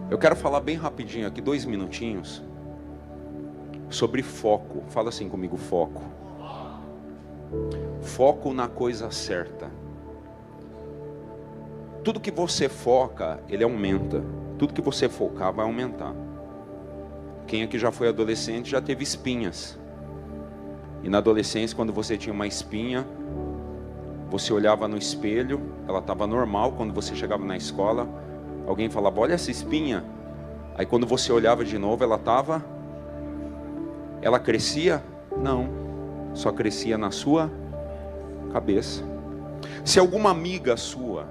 Eu quero falar bem rapidinho aqui, 2 minutinhos, sobre foco. Fala assim comigo, foco. Foco na coisa certa. Tudo que você foca, ele aumenta. Tudo que você focar vai aumentar. Quem aqui já foi adolescente já teve espinhas. E na adolescência, quando você tinha uma espinha, você olhava no espelho, ela estava normal. Quando você chegava na escola, alguém falava, olha essa espinha. Aí quando você olhava de novo, ela crescia? Não, só crescia na sua cabeça. Se alguma amiga sua,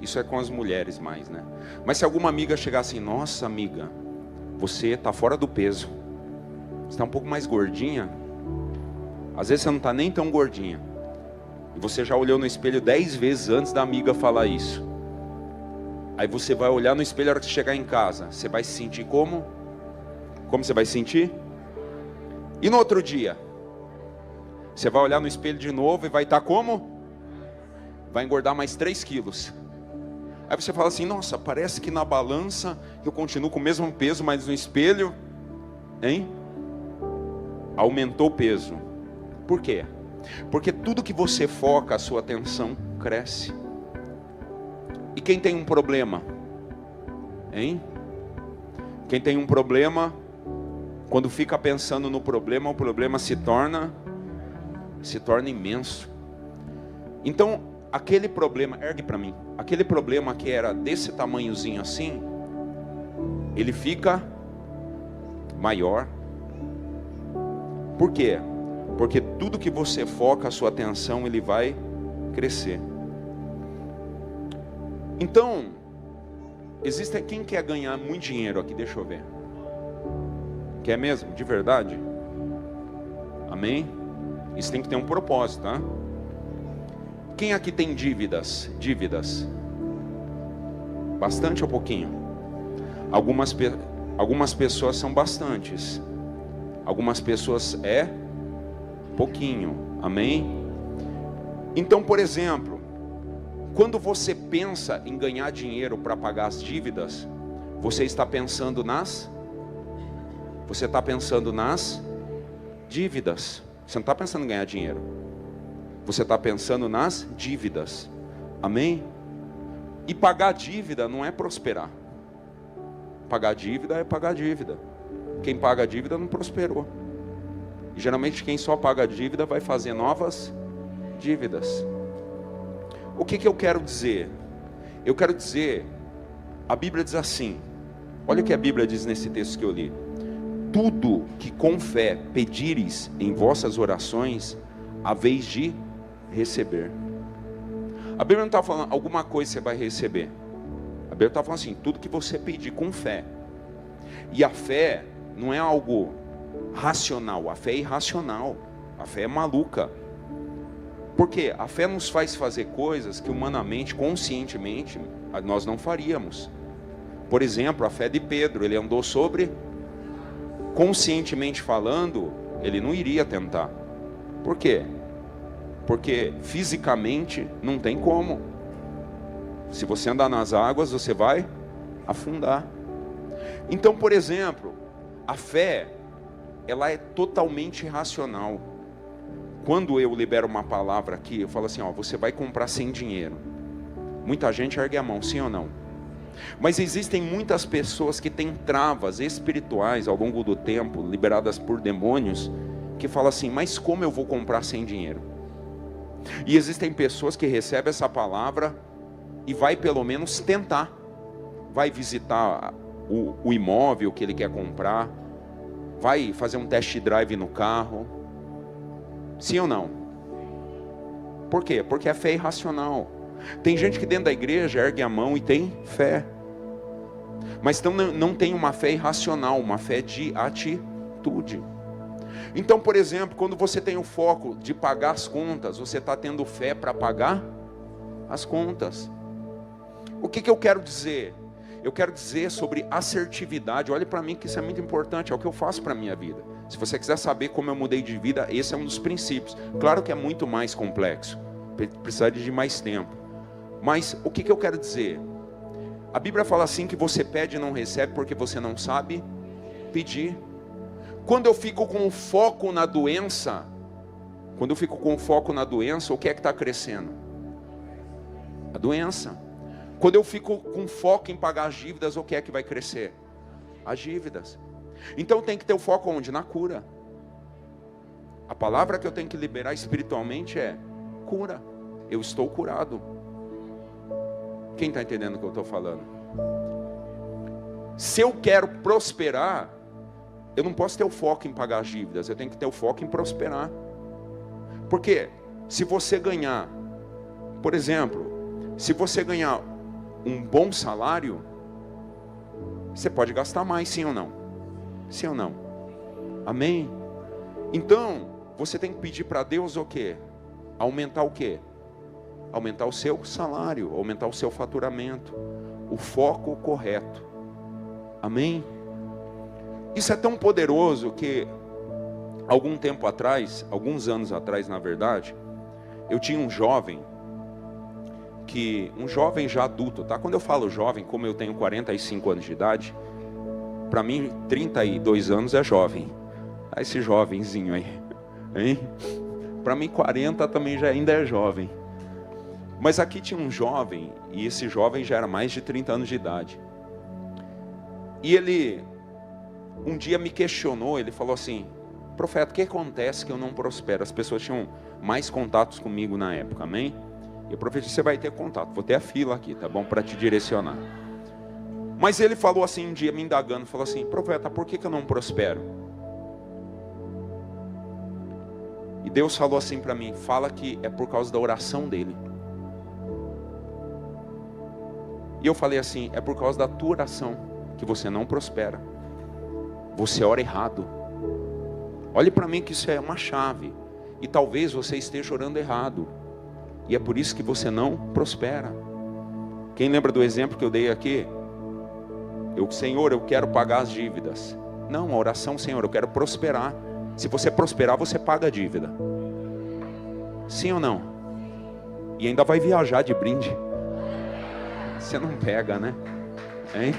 isso é com as mulheres mais, né? Mas se alguma amiga chegar assim, nossa amiga, você está fora do peso, você está um pouco mais gordinha. Às vezes você não está nem tão gordinha, e você já olhou no espelho 10 vezes antes da amiga falar isso. Aí você vai olhar no espelho, na hora que você chegar em casa, você vai se sentir como? Como você vai se sentir? E no outro dia, você vai olhar no espelho de novo e vai estar como? Vai engordar mais 3 quilos. Aí você fala assim, nossa, parece que na balança eu continuo com o mesmo peso, mas no espelho, hein? Aumentou o peso. Por quê? Porque tudo que você foca, a sua atenção cresce. E quem tem um problema? Hein? Quem tem um problema, quando fica pensando no problema, o problema se torna imenso. Então, aquele problema, ergue para mim, aquele problema que era desse tamanhozinho assim, ele fica maior. Por quê? Porque tudo que você foca, a sua atenção, ele vai crescer. Então, existe quem quer ganhar muito dinheiro aqui? Deixa eu ver. Quer mesmo? De verdade? Amém? Isso tem que ter um propósito, tá? Quem aqui tem dívidas? Dívidas? Bastante ou pouquinho? Algumas pessoas são bastantes. Algumas pessoas é pouquinho. Amém? Então, por exemplo, quando você pensa em ganhar dinheiro para pagar as dívidas, você está pensando nas dívidas. Você não está pensando em ganhar dinheiro. Você está pensando nas dívidas. Amém? E pagar dívida não é prosperar. Pagar dívida é pagar dívida. Quem paga dívida não prosperou. E geralmente quem só paga dívida vai fazer novas dívidas. O que eu quero dizer? Eu quero dizer, a Bíblia diz assim, olha o que a Bíblia diz nesse texto que eu li. Tudo que com fé pedires em vossas orações, haveis de receber. A Bíblia não está falando alguma coisa você vai receber. A Bíblia está falando assim, tudo que você pedir com fé. E a fé não é algo racional, a fé é irracional, a fé é maluca. Porque a fé nos faz fazer coisas que humanamente, conscientemente, nós não faríamos. Por exemplo, a fé de Pedro, ele andou sobre, conscientemente falando, ele não iria tentar. Por quê? Porque fisicamente não tem como. Se você andar nas águas, você vai afundar. Então, por exemplo, a fé, ela é totalmente irracional. Quando eu libero uma palavra aqui, eu falo assim, ó, você vai comprar sem dinheiro. Muita gente ergue a mão, sim ou não? Mas existem muitas pessoas que têm travas espirituais ao longo do tempo, liberadas por demônios, que falam assim, mas como eu vou comprar sem dinheiro? E existem pessoas que recebem essa palavra e vai pelo menos tentar. Vai visitar o imóvel que ele quer comprar, vai fazer um test drive no carro. Sim ou não? Por quê? Porque a fé é irracional. Tem gente que dentro da igreja ergue a mão e tem fé, mas não tem uma fé irracional, uma fé de atitude. Então, por exemplo, quando você tem o foco de pagar as contas, você está tendo fé para pagar as contas. O que eu quero dizer? Eu quero dizer sobre assertividade. Olhe para mim que isso é muito importante, é o que eu faço para a minha vida. Se você quiser saber como eu mudei de vida, esse é um dos princípios. Claro que é muito mais complexo, precisaria de mais tempo. Mas o que eu quero dizer? A Bíblia fala assim que você pede e não recebe porque você não sabe pedir. Quando eu fico com o foco na doença, o que é que está crescendo? A doença. Quando eu fico com foco em pagar as dívidas, o que é que vai crescer? As dívidas. Então tem que ter o foco onde? Na cura. A palavra que eu tenho que liberar espiritualmente é cura. Eu estou curado. Quem está entendendo o que eu estou falando? Se eu quero prosperar, eu não posso ter o foco em pagar as dívidas, eu tenho que ter o foco em prosperar. Porque se você ganhar, por exemplo, se você ganhar um bom salário, você pode gastar mais, sim ou não? Sim ou não? Amém? Então, você tem que pedir para Deus o quê? Aumentar o quê? Aumentar o seu salário, aumentar o seu faturamento, o foco correto. Amém? Isso é tão poderoso que algum tempo atrás, alguns anos atrás na verdade, eu tinha um jovem já adulto, tá? Quando eu falo jovem, como eu tenho 45 anos de idade, para mim 32 anos é jovem. Esse jovenzinho aí, hein? Para mim 40 também já ainda é jovem. Mas aqui tinha um jovem, e esse jovem já era mais de 30 anos de idade. E ele, um dia me questionou, ele falou assim: profeta, o que acontece que eu não prospero? As pessoas tinham mais contatos comigo na época, amém? E o profeta disse: você vai ter contato, vou ter a fila aqui, tá bom? Para te direcionar. Mas ele falou assim um dia, me indagando, falou assim: profeta, por que eu não prospero? E Deus falou assim para mim: fala que é por causa da oração dele. E eu falei assim: é por causa da tua oração que você não prospera. Você ora errado. Olhe para mim que isso é uma chave. E talvez você esteja orando errado. E é por isso que você não prospera. Quem lembra do exemplo que eu dei aqui? Senhor, eu quero pagar as dívidas. Não, a oração: Senhor, eu quero prosperar. Se você prosperar, você paga a dívida. Sim ou não? E ainda vai viajar de brinde. Você não pega, né? Hein?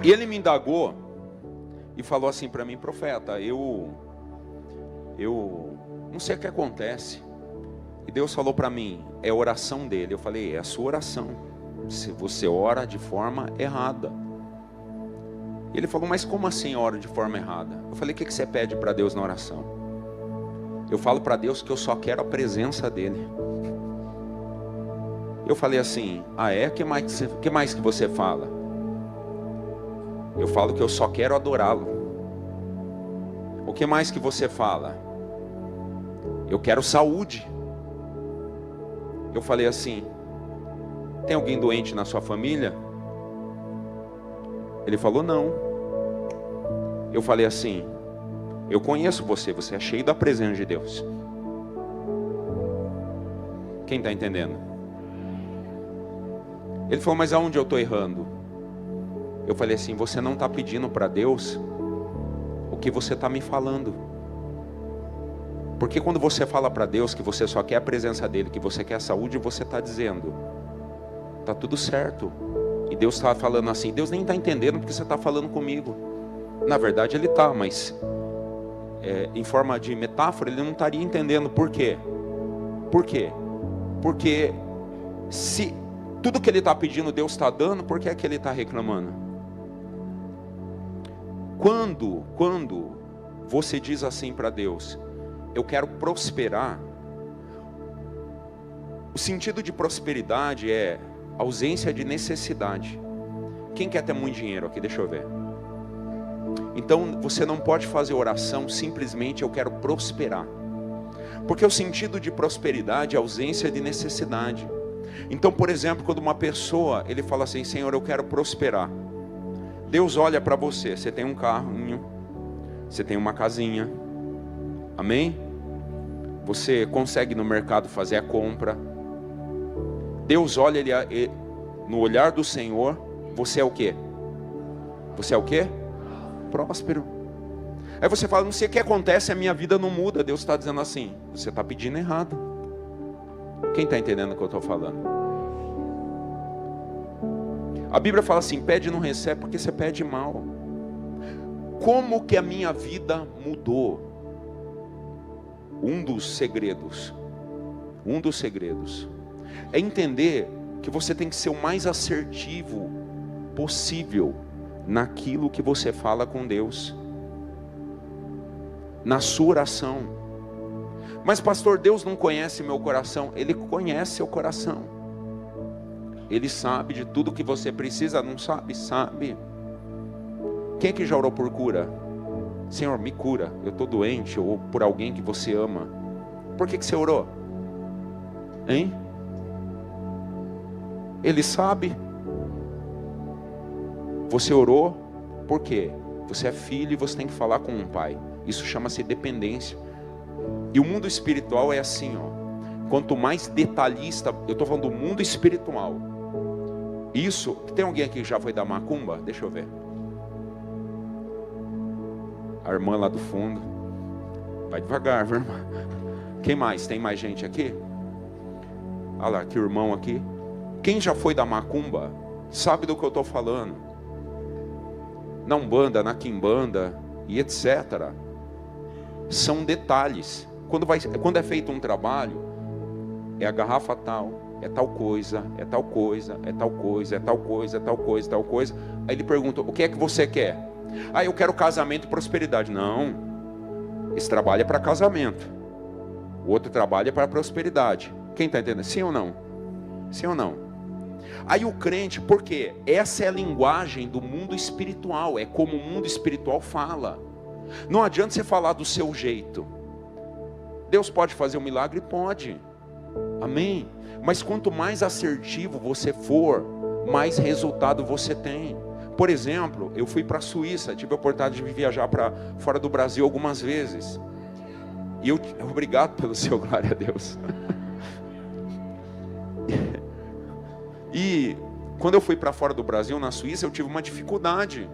E ele me indagou e falou assim para mim: profeta, eu não sei o que acontece. E Deus falou para mim: é a oração dele. Eu falei: é a sua oração. Se você ora de forma errada. Ele falou: mas como assim ora de forma errada? Eu falei: o que você pede para Deus na oração? Eu falo para Deus que eu só quero a presença dele. Eu falei assim: ah é? Que mais que você fala? Eu falo que eu só quero adorá-lo. O que mais que você fala? Eu quero saúde. Eu falei assim: tem alguém doente na sua família? Ele falou: não. Eu falei assim: eu conheço você, você é cheio da presença de Deus. Quem está entendendo? Ele falou: mas aonde eu estou errando? Eu falei assim: você não está pedindo para Deus o que você está me falando. Porque quando você fala para Deus que você só quer a presença dele, que você quer a saúde, você está dizendo: está tudo certo. E Deus está falando assim: Deus nem está entendendo porque você está falando comigo. Na verdade ele está, mas em forma de metáfora ele não estaria entendendo. Por quê? Por quê? Porque se tudo que ele está pedindo Deus está dando, por que é que ele está reclamando? Quando você diz assim para Deus: eu quero prosperar, o sentido de prosperidade é ausência de necessidade. Quem quer ter muito dinheiro aqui? Deixa eu ver. Então você não pode fazer oração simplesmente: eu quero prosperar. Porque o sentido de prosperidade é ausência de necessidade. Então, por exemplo, quando uma pessoa, ele fala assim: Senhor, eu quero prosperar. Deus olha para você, você tem um carrinho, você tem uma casinha, amém? Você consegue no mercado fazer a compra. Deus olha, no olhar do Senhor, você é o quê? Você é o quê? Próspero. Aí você fala: não sei o que acontece, a minha vida não muda. Deus está dizendo assim: você está pedindo errado. Quem está entendendo o que eu estou falando? A Bíblia fala assim, pede e não recebe porque você pede mal. Como que a minha vida mudou? Um dos segredos é entender que você tem que ser o mais assertivo possível naquilo que você fala com Deus, na sua oração. Mas pastor, Deus não conhece meu coração. Ele conhece seu coração. Ele sabe de tudo que você precisa. Não sabe? Sabe. Quem é que já orou por cura? Senhor, me cura, eu estou doente. Ou por alguém que você ama. Por que você orou? Hein? Ele sabe. Você orou, por quê? Você é filho e você tem que falar com um pai. Isso chama-se dependência. E o mundo espiritual é assim, ó. Quanto mais detalhista, eu estou falando do mundo espiritual. Isso, tem alguém aqui que já foi da macumba? Deixa eu ver. A irmã lá do fundo. Vai devagar, viu, irmã? Quem mais? Tem mais gente aqui? Olha lá, que irmão aqui. Quem já foi da macumba sabe do que eu estou falando. Na Umbanda, na Quimbanda e etc. São detalhes. Quando é feito um trabalho, é a garrafa tal, é tal coisa, é tal coisa, é tal coisa, é tal coisa, é tal coisa, é tal coisa. Aí ele pergunta, o que é que você quer? Ah, eu quero casamento e prosperidade. Não, esse trabalho é para casamento, o outro trabalho é para prosperidade. Quem está entendendo? Sim ou não? Sim ou não? Aí o crente, por quê? Essa é a linguagem do mundo espiritual, é como o mundo espiritual fala. Não adianta você falar do seu jeito. Deus pode fazer um milagre? Pode. Amém? Mas quanto mais assertivo você for, mais resultado você tem. Por exemplo, eu fui para a Suíça, tive a oportunidade de viajar para fora do Brasil algumas vezes. E obrigado pelo seu, glória a Deus. E quando eu fui para fora do Brasil, na Suíça, eu tive uma dificuldade.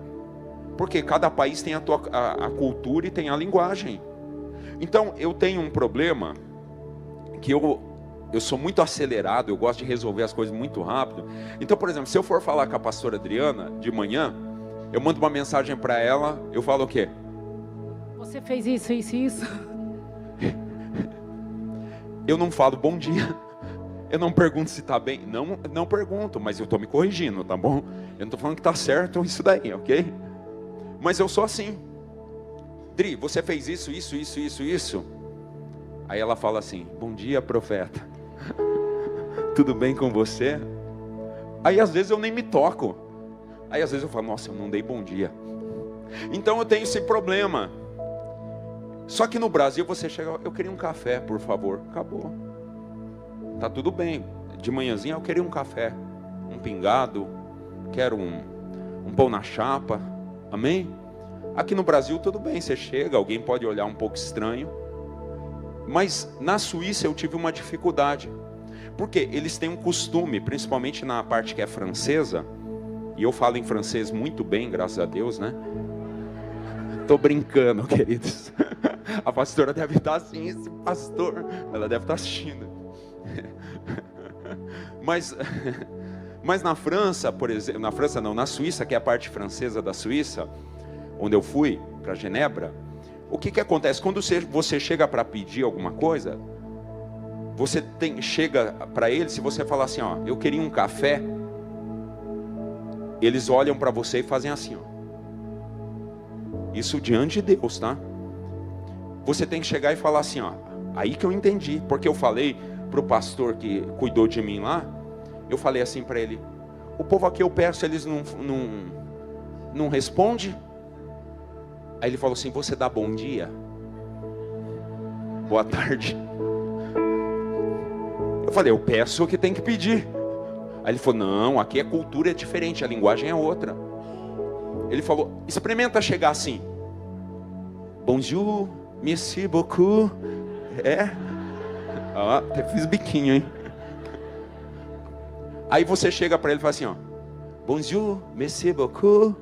Porque cada país tem a cultura e tem a linguagem. Então eu tenho um problema, que eu sou muito acelerado, eu gosto de resolver as coisas muito rápido. Então, por exemplo, se eu for falar com a pastora Adriana de manhã, eu mando uma mensagem para ela, eu falo o quê? Você fez isso, isso e isso? Eu não falo bom dia. Eu não pergunto se está bem. Não pergunto, mas eu estou me corrigindo, tá bom? Eu não estou falando que está certo isso daí, ok? Mas eu sou assim. Dri, você fez isso, isso, isso, isso, isso. Aí ela fala assim, bom dia, profeta. Tudo bem com você? Aí às vezes eu nem me toco. Aí às vezes eu falo, nossa, eu não dei bom dia. Então eu tenho esse problema. Só que no Brasil você chega, eu queria um café, por favor. Acabou. Tá tudo bem. De manhãzinha eu queria um café, um pingado, quero um pão na chapa. Amém? Aqui no Brasil tudo bem, você chega, alguém pode olhar um pouco estranho. Mas na Suíça eu tive uma dificuldade. Porque eles têm um costume, principalmente na parte que é francesa, e eu falo em francês muito bem, graças a Deus, né? Tô brincando, queridos. A pastora deve estar assim, esse pastor, ela deve estar assistindo. Mas na França, por exemplo, na Suíça, que é a parte francesa da Suíça, onde eu fui, para Genebra, o que acontece? Quando você chega para pedir alguma coisa, você chega para eles, se você falar assim, ó, eu queria um café, eles olham para você e fazem assim, ó. Isso diante de Deus, tá? Você tem que chegar e falar assim, ó, aí que eu entendi, porque eu falei para o pastor que cuidou de mim lá, eu falei assim para ele, o povo aqui eu peço, eles não respondem. Aí ele falou assim, você dá bom dia? Boa tarde. Eu falei, eu peço o que tem que pedir. Aí ele falou, não, aqui a cultura é diferente, a linguagem é outra. Ele falou, experimenta chegar assim. Bonjour, merci beaucoup. Até fiz biquinho, hein? Aí você chega para ele e fala assim, ó, bonjour, merci beaucoup.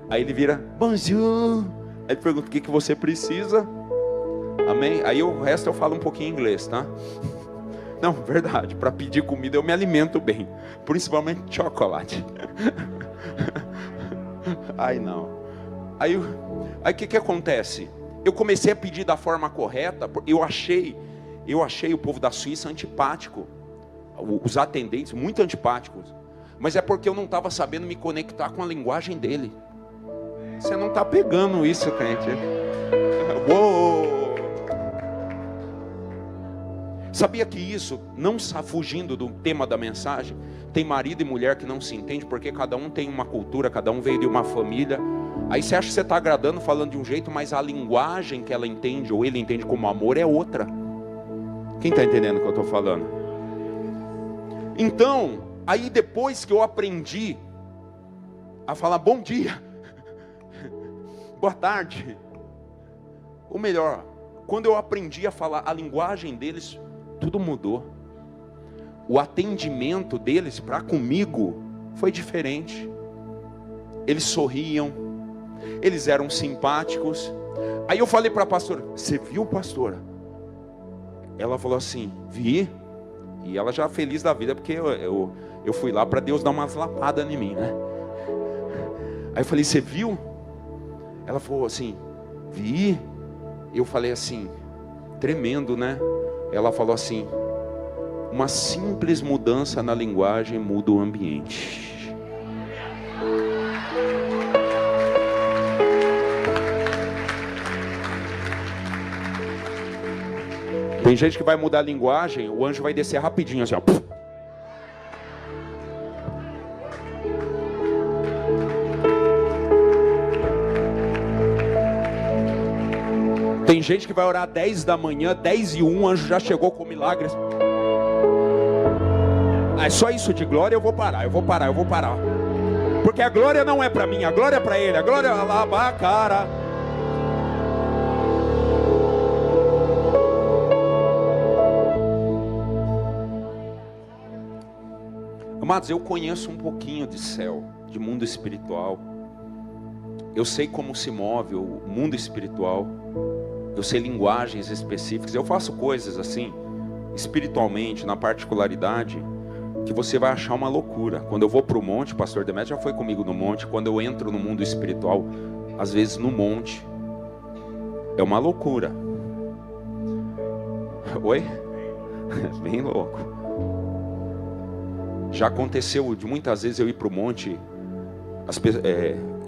Aí ele vira, bonjour. Aí ele pergunta, o que você precisa? Amém? Aí o resto eu falo um pouquinho em inglês, tá? Não, verdade, para pedir comida eu me alimento bem, principalmente chocolate. Ai não. Aí o que acontece? Eu comecei a pedir da forma correta. Eu achei o povo da Suíça antipático, os atendentes muito antipáticos, mas é porque eu não estava sabendo me conectar com a linguagem dele. Você não está pegando isso, crente? Uou! Sabia que isso, não está fugindo do tema da mensagem, tem marido e mulher que não se entendem, porque cada um tem uma cultura, cada um veio de uma família. Aí você acha que você está agradando, falando de um jeito, mas a linguagem que ela entende, ou ele entende como amor, é outra. Quem está entendendo o que eu estou falando? Então, aí depois que eu aprendi a falar bom dia, boa tarde, ou melhor, quando eu aprendi a falar a linguagem deles, tudo mudou. O atendimento deles para comigo foi diferente. Eles sorriam, eles eram simpáticos. Aí eu falei para a pastora: você viu, pastora? Ela falou assim: vi. E ela já feliz da vida, porque eu fui lá para Deus dar umas lapadas em mim, né? Aí eu falei: você viu? Ela falou assim: vi. Eu falei assim: tremendo, né? Ela falou assim: uma simples mudança na linguagem muda o ambiente. Tem gente que vai mudar a linguagem, o anjo vai descer rapidinho assim, ó. Tem gente que vai orar 10 da manhã, 10:01, o anjo já chegou com milagres. É só isso de glória, eu vou parar. Porque a glória não é para mim, a glória é para ele. A glória é lá, cara. Amados, eu conheço um pouquinho de céu, de mundo espiritual. Eu sei como se move o mundo espiritual. Eu sei linguagens específicas. Eu faço coisas assim, espiritualmente, na particularidade, que você vai achar uma loucura. Quando eu vou para o monte, o pastor Demetrio já foi comigo no monte. Quando eu entro no mundo espiritual, às vezes no monte, é uma loucura. Oi? É bem louco. Já aconteceu de muitas vezes eu ir para o monte,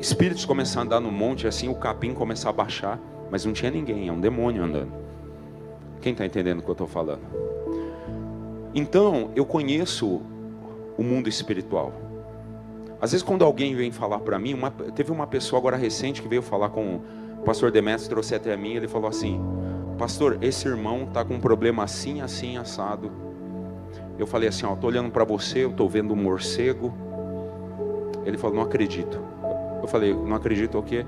espíritos começar a andar no monte, assim o capim começar a baixar, mas não tinha ninguém, é um demônio andando. Quem está entendendo o que eu estou falando? Então, eu conheço o mundo espiritual. Às vezes quando alguém vem falar para mim, teve uma pessoa agora recente que veio falar com o pastor Demetrio, trouxe até mim, ele falou assim: pastor, esse irmão está com um problema assim, assim, assado. Eu falei assim: ó, estou olhando para você, eu estou vendo um morcego. Ele falou: não acredito. Eu falei: não acredito o quê?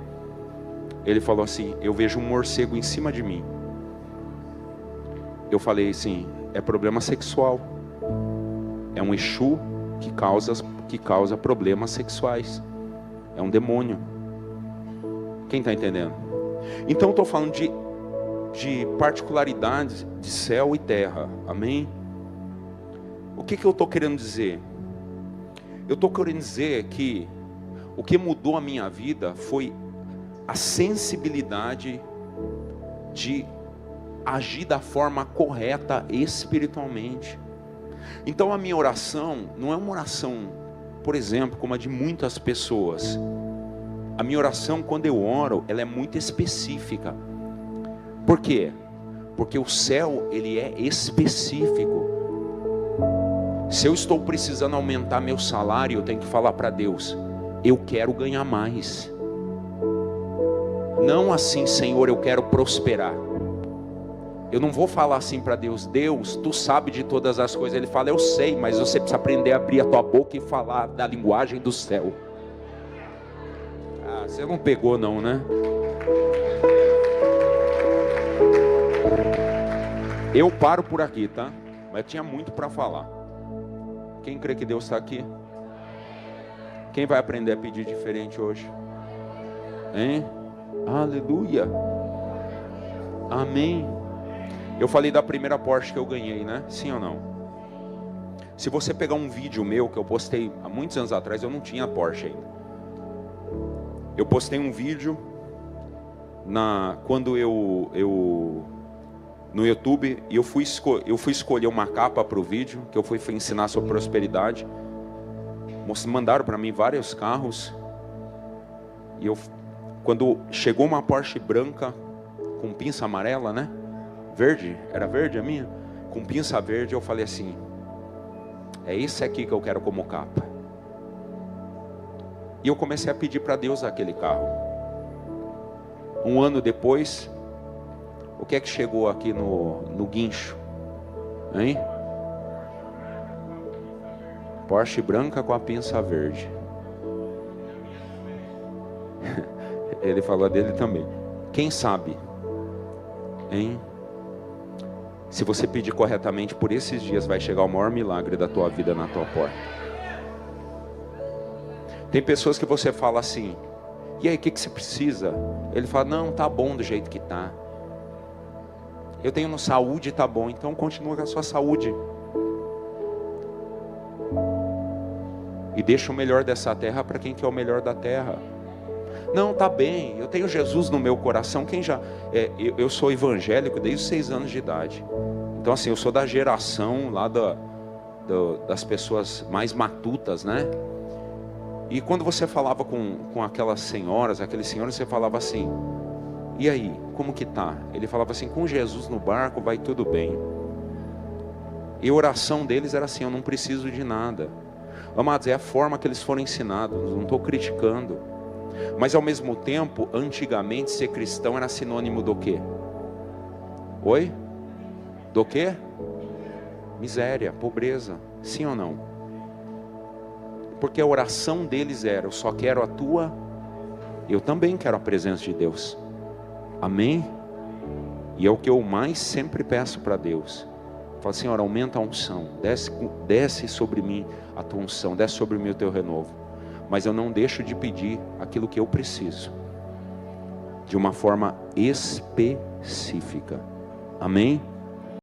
Ele falou assim: eu vejo um morcego em cima de mim. Eu falei assim: é problema sexual. É um Exu que causa problemas sexuais. É um demônio. Quem está entendendo? Então estou falando de particularidades de céu e terra. Amém? O que eu estou querendo dizer? Eu estou querendo dizer que o que mudou a minha vida foi a sensibilidade de agir da forma correta espiritualmente. Então a minha oração não é uma oração, por exemplo, como a de muitas pessoas. A minha oração, quando eu oro, ela é muito específica. Por quê? Porque o céu, ele é específico. Se eu estou precisando aumentar meu salário, eu tenho que falar para Deus: eu quero ganhar mais. Não assim: Senhor, eu quero prosperar. Eu não vou falar assim para Deus: Deus, tu sabe de todas as coisas. Ele fala: eu sei, mas você precisa aprender a abrir a tua boca e falar da linguagem do céu. Ah, você não pegou não, né? Eu paro por aqui, tá? Mas tinha muito para falar. Quem crê que Deus está aqui? Quem vai aprender a pedir diferente hoje? Hein? Aleluia. Amém. Eu falei da primeira Porsche que eu ganhei, né? Sim ou não? Se você pegar um vídeo meu que eu postei há muitos anos atrás, eu não tinha Porsche ainda. Eu postei um vídeo quando eu no YouTube, e eu fui escolher uma capa para o vídeo, que eu fui ensinar sobre prosperidade. Mandaram para mim vários carros, e quando chegou uma Porsche branca com pinça amarela, né? Verde, era verde a minha? Com pinça verde, eu falei assim: é esse aqui que eu quero como capa. E eu comecei a pedir para Deus aquele carro. Um ano depois, o que é que chegou aqui no guincho? Hein? Porsche branca com a pinça verde. Ele falou dele também. Quem sabe? Hein? Se você pedir corretamente por esses dias, vai chegar o maior milagre da tua vida na tua porta. Tem pessoas que você fala assim: e aí, o que você precisa? Ele fala: não, tá bom do jeito que tá. Eu tenho saúde, tá bom. Então continua com a sua saúde. E deixa o melhor dessa terra para quem quer o melhor da terra. Não, tá bem, eu tenho Jesus no meu coração. Eu sou evangélico desde os 6 anos de idade. Então assim, eu sou da geração lá das pessoas mais matutas, né? E quando você falava com aquelas senhoras, aqueles senhores, você falava assim: e aí, como que tá? Ele falava assim: com Jesus no barco vai tudo bem. E a oração deles era assim: eu não preciso de nada. Amados, é a forma que eles foram ensinados, não estou criticando. Mas ao mesmo tempo, antigamente ser cristão era sinônimo do quê? Oi? Do quê? Miséria, pobreza. Sim ou não? Porque a oração deles era: eu só quero a tua. Eu também quero a presença de Deus. Amém? E é o que eu mais sempre peço para Deus. Fala: Senhor, aumenta a unção, desce sobre mim a tua unção, desce sobre mim o teu renovo. Mas eu não deixo de pedir aquilo que eu preciso, de uma forma específica. Amém?